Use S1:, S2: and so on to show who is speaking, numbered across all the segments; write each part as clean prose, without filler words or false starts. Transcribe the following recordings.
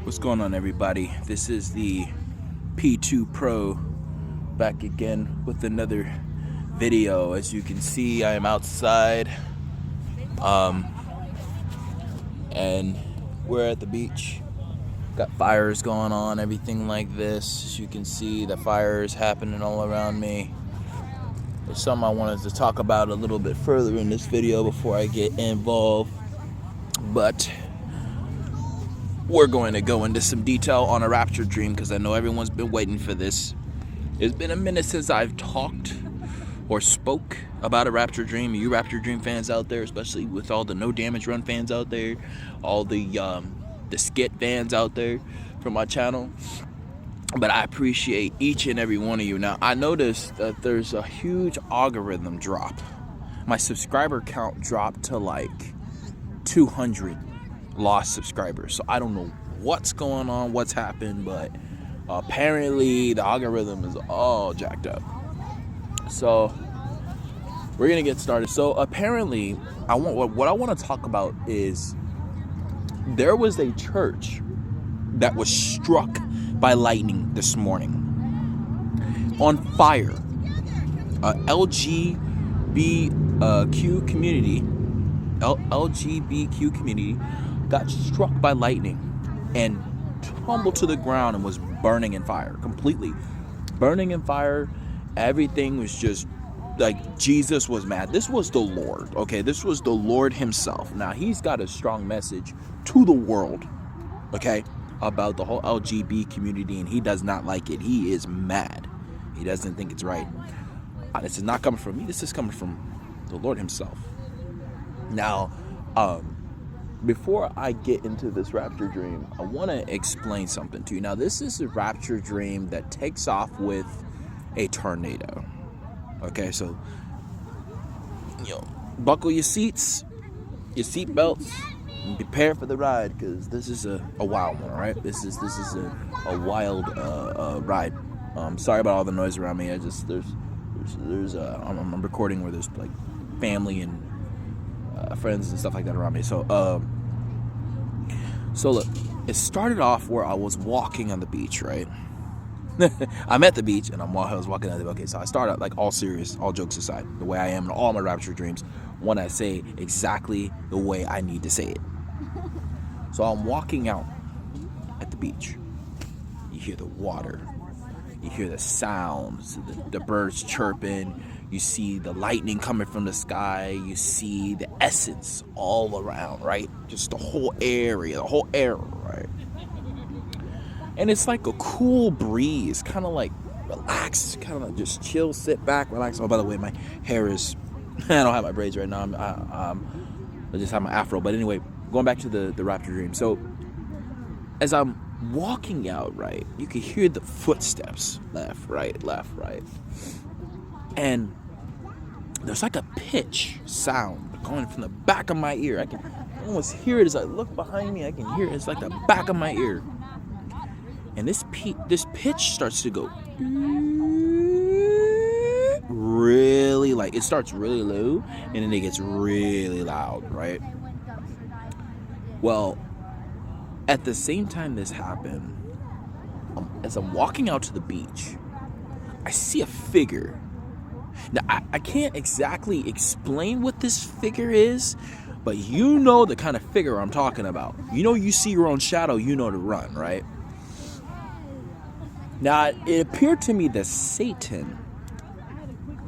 S1: What's going on, everybody? This is the P2 Pro back again with another video. As you can see, I am outside and we're at the beach. Got fires going on, everything like this. As you can see, the fires happening all around me. There's something I wanted to talk about a little bit further in this video before I get involved, but we're going to go into some detail on a Rapture Dream because I know everyone's been waiting for this. It's been a minute since I've talked or spoke about a Rapture Dream. You Rapture Dream fans out there, especially with all the No Damage Run fans out there, all the skit fans out there from my channel. But I appreciate each and every one of you. Now, I noticed that there's a huge algorithm drop. My subscriber count dropped to like 200 lost subscribers. So I don't know what's going on, what's happened, but apparently the algorithm is all jacked up. So we're gonna get started. So apparently, what I want to talk about is there was a church that was struck by lightning this morning, on fire. LGBTQ community got struck by lightning and tumbled to the ground and was burning in fire, completely burning in fire. Everything was just like, Jesus was mad. This was the Lord, okay? This was the Lord himself. Now, he's got a strong message to the world, okay, about the whole LGBT community, and he does not like it. He is mad. He doesn't think it's right. This is not coming from me. This is coming from the Lord himself. Now, before I get into this Rapture Dream, I want to explain something to you. Now, this is a Rapture Dream that takes off with a tornado. Okay, so, buckle your seats, your seat belts, and prepare for the ride, because this is a wild one, all right? This is a wild ride. Sorry about all the noise around me. I'm recording where there's like family and friends and stuff like that around me. So look, it started off where I was walking on the beach, right? I'm at the beach and I was walking on the beach. Okay, so I started out, like, all serious, all jokes aside, the way I am in all my Rapture Dreams, when I say exactly the way I need to say it. So I'm walking out at the beach. You hear the water. You hear the sounds, the birds chirping. You see the lightning coming from the sky. You see the essence all around, right? Just the whole area, right? And it's like a cool breeze, kind of like relax, kind of just chill, sit back, relax. Oh, by the way, my hair is, I don't have my braids right now. I just have my afro. But anyway, going back to the Rapture Dream. So as I'm walking out, right, you can hear the footsteps, left, right. And there's like a pitch sound going from the back of my ear. I can almost hear it as I look behind me. I can hear it. It's like the back of my ear. And this pitch starts to go really, like, it starts really low and then it gets really loud, right? Well, at the same time this happened, as I'm walking out to the beach, I see a figure. Now, I can't exactly explain what this figure is, but you know the kind of figure I'm talking about. You see your own shadow, you know to run, right? Now, it appeared to me that Satan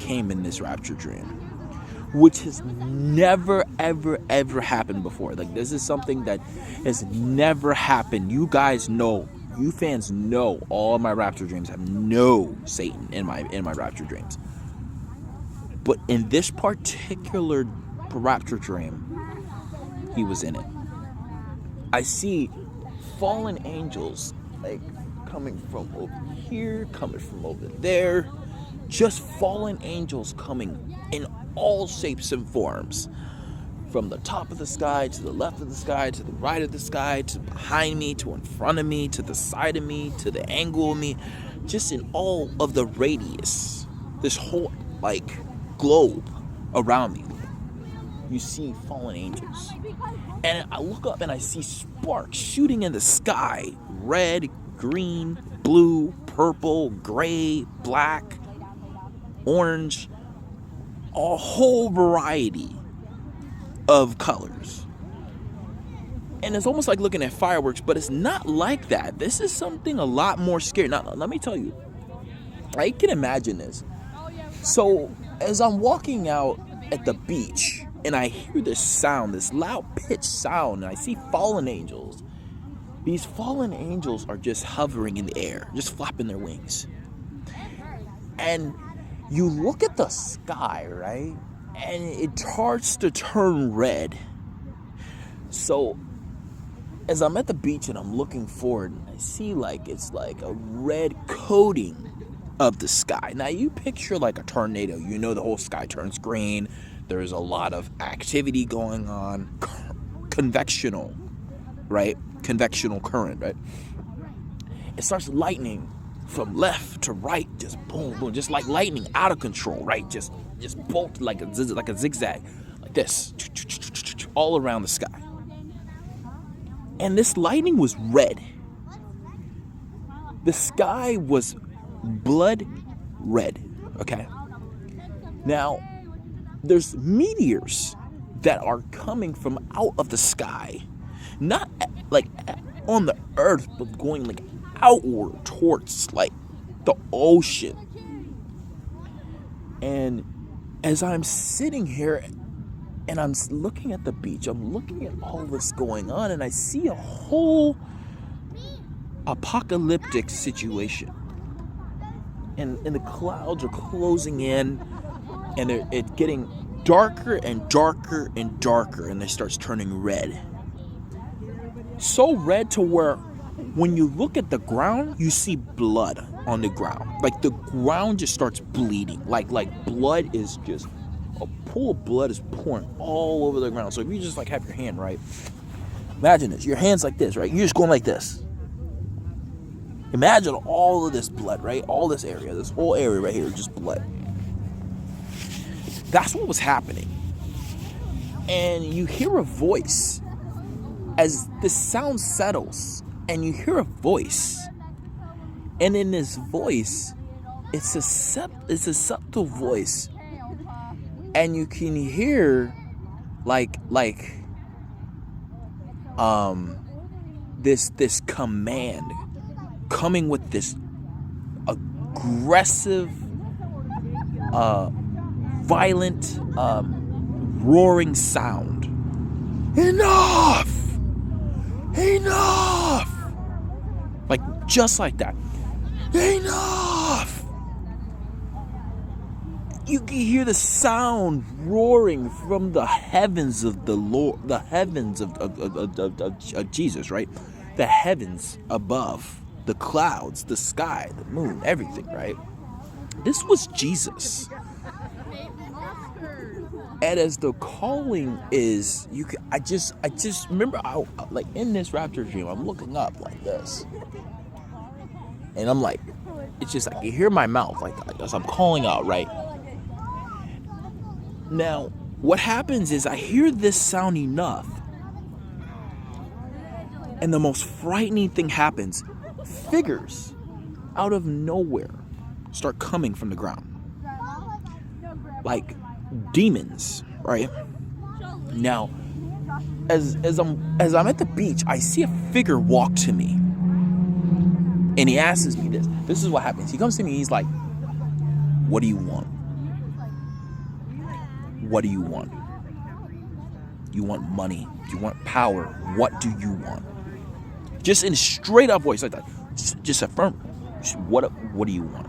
S1: came in this Rapture Dream, which has never, ever, ever happened before. Like, this is something that has never happened. You guys know, you fans know, all my Rapture Dreams have no Satan in my Rapture Dreams. But in this particular Rapture Dream, he was in it. I see fallen angels, like, coming from over here, coming from over there, just fallen angels coming in all shapes and forms, from the top of the sky to the left of the sky to the right of the sky to behind me to in front of me to the side of me to the angle of me, just in all of the radius, this whole, like, globe around me. you see fallen angels. And I look up and I see sparks shooting in the sky. Red, green, blue, purple, gray, black, orange. A whole variety of colors. And it's almost like looking at fireworks, but it's not like that. This is something a lot more scary. Now, let me tell you, I can imagine this. So, as I'm walking out at the beach, and I hear this sound, this loud pitched sound, and I see fallen angels. These fallen angels are just hovering in the air, just flapping their wings. And you look at the sky, right? And it starts to turn red. So, as I'm at the beach and I'm looking forward, and I see it's like a red coating of the sky. Now you picture like a tornado, the whole sky turns green. There's a lot of activity going on, convectional, right? Convectional current, right? It starts lightning from left to right, just boom, boom, just like lightning out of control, right? Just bolt like a zigzag, like this, all around the sky. And this lightning was red. The sky was blood red, okay? Now, there's meteors that are coming from out of the sky, not like on the earth, but going like outward towards like the ocean. And as I'm sitting here and I'm looking at the beach, I'm looking at all this going on, and I see a whole apocalyptic situation. And the clouds are closing in, and it's getting darker and darker and darker, and it starts turning red. So red to where when you look at the ground, you see blood on the ground. Like the ground just starts bleeding. Like blood is just, a pool of blood is pouring all over the ground. So if you just like have your hand, right? Imagine this, your hand's like this, right? You're just going like this. Imagine all of this blood, right? All this area, this whole area right here, just blood. That's what was happening. And you hear a voice as the sound settles, and you hear a voice. And in this voice, it's a subtle voice. And you can hear this command coming with this aggressive, violent, roaring sound. Enough! Enough! Like, just like that. Enough! You can hear the sound roaring from the heavens of the Lord, the heavens of Jesus, right? The heavens above, the clouds, the sky, the moon, everything, right? This was Jesus. And as the calling is, I just remember, like in this rapture dream, I'm looking up like this, and I'm like, it's just like you hear my mouth like as I'm calling out, right? Now, what happens is I hear this sound enough, and the most frightening thing happens. Figures out of nowhere start coming from the ground, like demons, right? Now, as I'm at the beach, I see a figure walk to me, and he asks me this. This is what happens. He comes to me. He's like, "What do you want? What do you want? You want money? You want power? What do you want?" Just in a straight up voice like that. Just affirm. What do you want?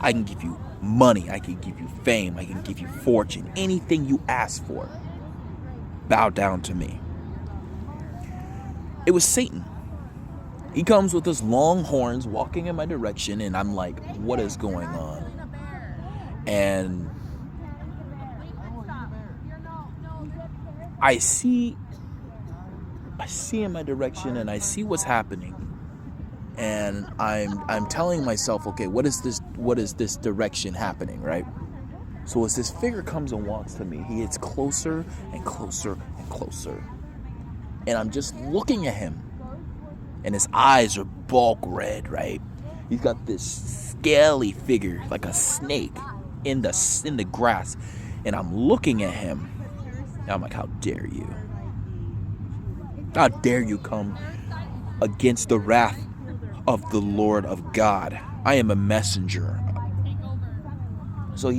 S1: I can give you money. I can give you fame. I can give you fortune. Anything you ask for. Bow down to me. It was Satan. He comes with his long horns walking in my direction, and I'm like, what is going on? And I see in my direction, and I see what's happening, and I'm telling myself, okay, what is this direction happening, right? So as this figure comes and walks to me, he gets closer and closer and closer. And I'm just looking at him. And his eyes are bulk red, right? He's got this scaly figure, like a snake, in the grass. And I'm looking at him. And I'm like, how dare you? How dare you come against the wrath of the Lord of God? I am a messenger. So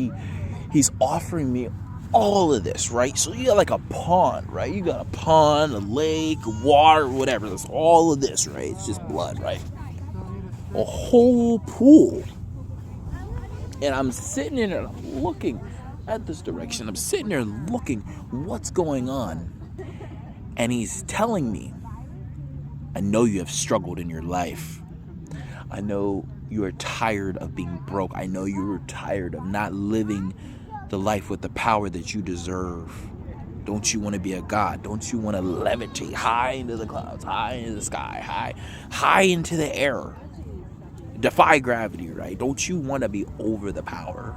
S1: he's offering me all of this, right? So you got like a pond, right? You got a pond, a lake, water, whatever. There's all of this, right? It's just blood, right? A whole pool. And I'm sitting in there looking at this direction. I'm sitting there looking what's going on. And he's telling me, I know you have struggled in your life. I know you are tired of being broke. I know you are tired of not living the life with the power that you deserve. Don't you want to be a god? Don't you want to levitate high into the clouds, high into the sky, high into the air? Defy gravity, right? Don't you want to be over the power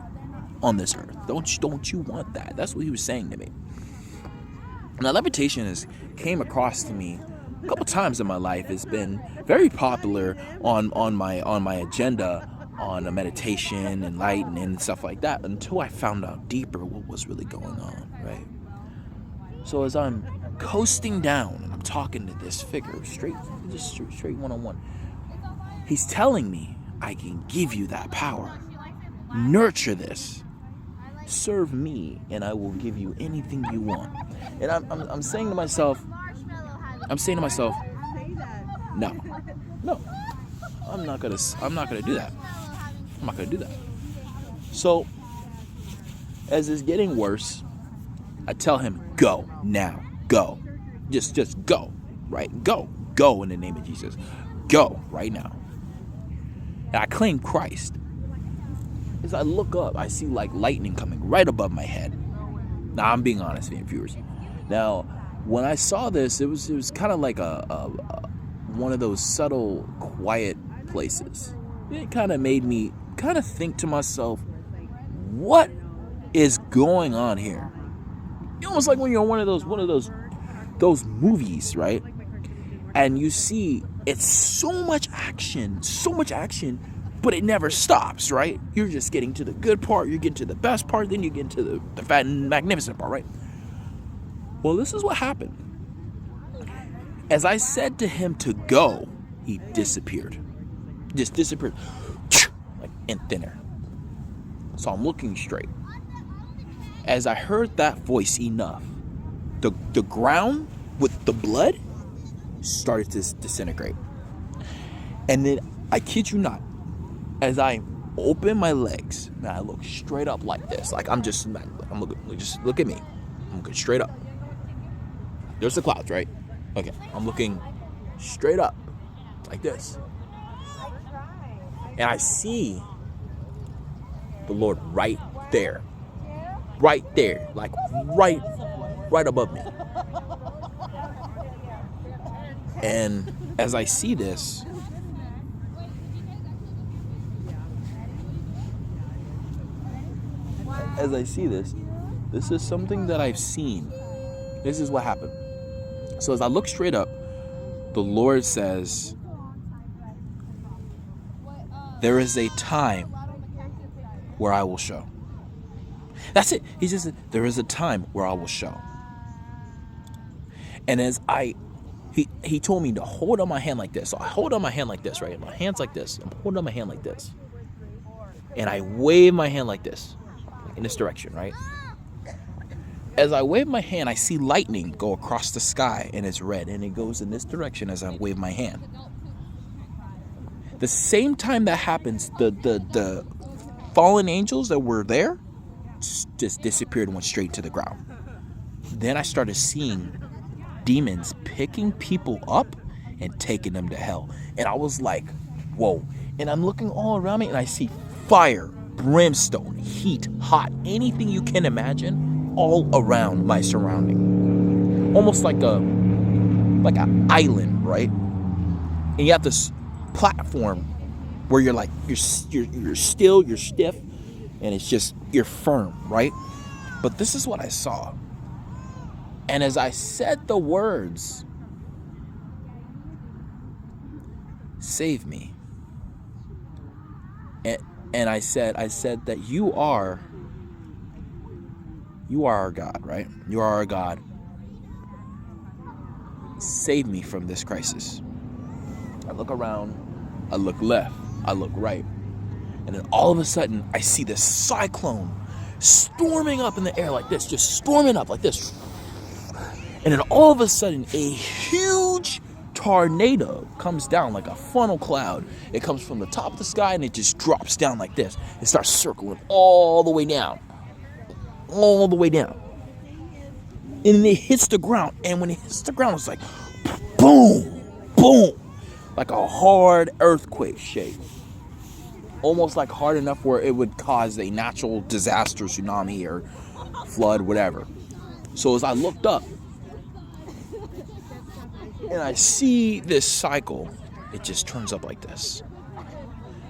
S1: on this earth? Don't you want that? That's what he was saying to me. Now, levitation came across to me a couple times in my life. It's been very popular on my agenda on a meditation and light and stuff like that, until I found out deeper what was really going on, right? So as I'm coasting down and I'm talking to this figure straight one-on-one, he's telling me, I can give you that power. Nurture this. Serve me and I will give you anything you want. And I'm saying to myself, no, I'm not gonna do that. I'm not gonna do that. So as it's getting worse, I tell him, go now, go. Just go, right? Go in the name of Jesus. Go right now. And I claim Christ. As I look up, I see like lightning coming right above my head. Now I'm being honest, viewers. Now, when I saw this, it was kind of like a one of those subtle, quiet places. It kind of made me kind of think to myself, what is going on here? It's almost like when you're one of those movies, right? And you see it's so much action, but it never stops, right? You're just getting to the good part, you're getting to the best part, then you get into the fat and magnificent part, right? Well, this is what happened. As I said to him to go, he disappeared. Just disappeared. Like in thin air. So I'm looking straight. As I heard that voice enough, the ground with the blood started to disintegrate. And then, I kid you not, as I open my legs, and I look straight up like this, like I'm looking, just look at me. I'm looking straight up. There's the clouds, right? Okay, I'm looking straight up, like this. And I see the Lord right there, like right above me. And as I see this, this is something that I've seen. This is what happened. So as I look straight up, the Lord says, there is a time where I will show. That's it. He just said, there is a time where I will show. And as he told me to hold on my hand like this. So I hold on my hand like this, right? My hand's like this. I'm holding on my hand like this. And I wave my hand like this, in this direction, right? As I wave my hand, I see lightning go across the sky, and it's red, and it goes in this direction as I wave my hand. The same time that happens, the fallen angels that were there just disappeared and went straight to the ground. Then I started seeing demons picking people up and taking them to hell. And I was like, whoa. And I'm looking all around me, and I see fire, brimstone, heat, hot, anything you can imagine all around my surrounding. Almost like an island, right? And you have this platform where you're like, you're still, you're stiff, and it's just, you're firm, right? But this is what I saw. And as I said the words, save me. And I said that you are our God, right? You are our God. Save me from this crisis. I look around, I look left, I look right. And then all of a sudden, I see this cyclone storming up in the air like this, just storming up like this. And then all of a sudden, a huge tornado comes down like a funnel cloud. It comes from the top of the sky and it just drops down like this. It starts circling all the way down. All the way down. And then it hits the ground. And when it hits the ground, it's like boom, boom. Like a hard earthquake shake. Almost like hard enough where it would cause a natural disaster, tsunami or flood, whatever. So as I looked up and I see this cycle, it just turns up like this.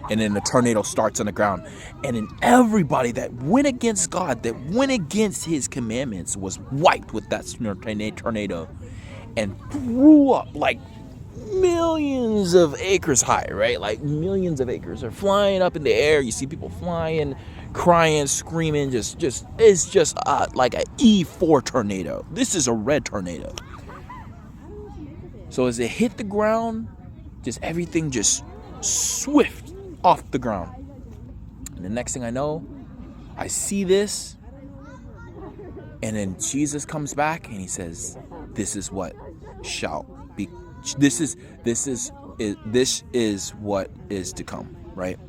S1: And then the tornado starts on the ground. And then everybody that went against God, that went against his commandments, was wiped with that tornado and threw up like millions of acres high, right? Like millions of acres are flying up in the air. You see people flying, crying, screaming. It's just like an E4 tornado. This is a red tornado. So as it hit the ground, just everything just swift off the ground. And the next thing I know, I see this, and then Jesus comes back and he says, "This is what shall be. This is what is to come," right?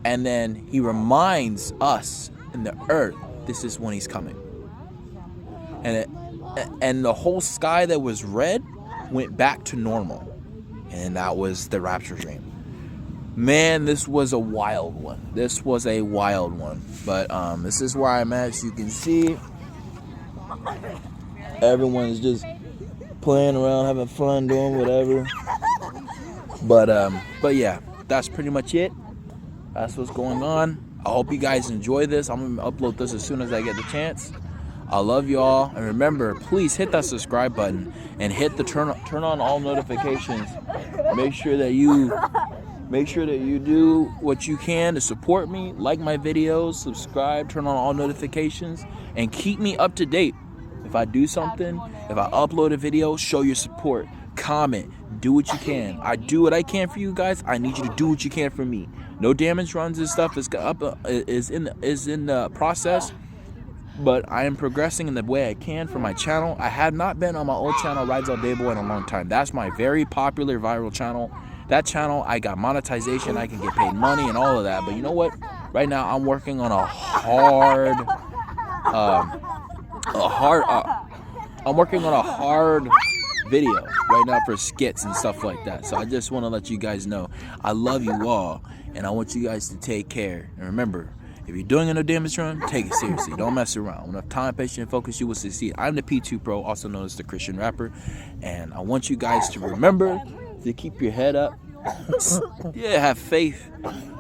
S1: And then he reminds us in the earth, this is when he's coming. And the whole sky that was red went back to normal, and that was the rapture dream. Man, this was a wild one. But this is where I'm at. As you can see, everyone's just playing around, having fun, doing whatever. But yeah, that's pretty much it. That's what's going on. I hope you guys enjoy this. I'm gonna upload this as soon as I get the chance. I love y'all, and remember, please hit that subscribe button and hit the turn on all notifications. Make sure that you do what you can to support me. Like my videos, subscribe, turn on all notifications, and keep me up to date. If I do something, if I upload a video, show your support. Comment, do what you can. I do what I can for you guys. I need you to do what you can for me. No damage runs and stuff is in the process, but I am progressing in the way I can for my channel. I have not been on my old channel, Rides All Day Boy, in a long time. That's my very popular viral channel. That channel, I got monetization, I can get paid money and all of that. But you know what? Right now, I'm working on a hard video right now for skits and stuff like that. So I just want to let you guys know I love you all, and I want you guys to take care. And remember, if you're doing a no damage run, take it seriously. Don't mess around. Enough time, patience, and focus, you will succeed. I'm the P2 Pro, also known as the Christian rapper, and I want you guys to remember to keep your head up. Yeah, have faith,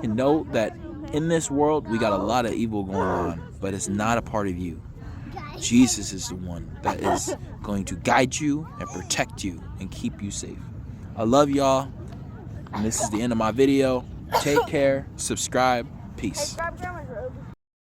S1: and know that in this world we got a lot of evil going on, but it's not a part of you. Jesus is the one that is going to guide you and protect you and keep you safe. I love y'all, and this is the end of my video. Take care, subscribe, peace.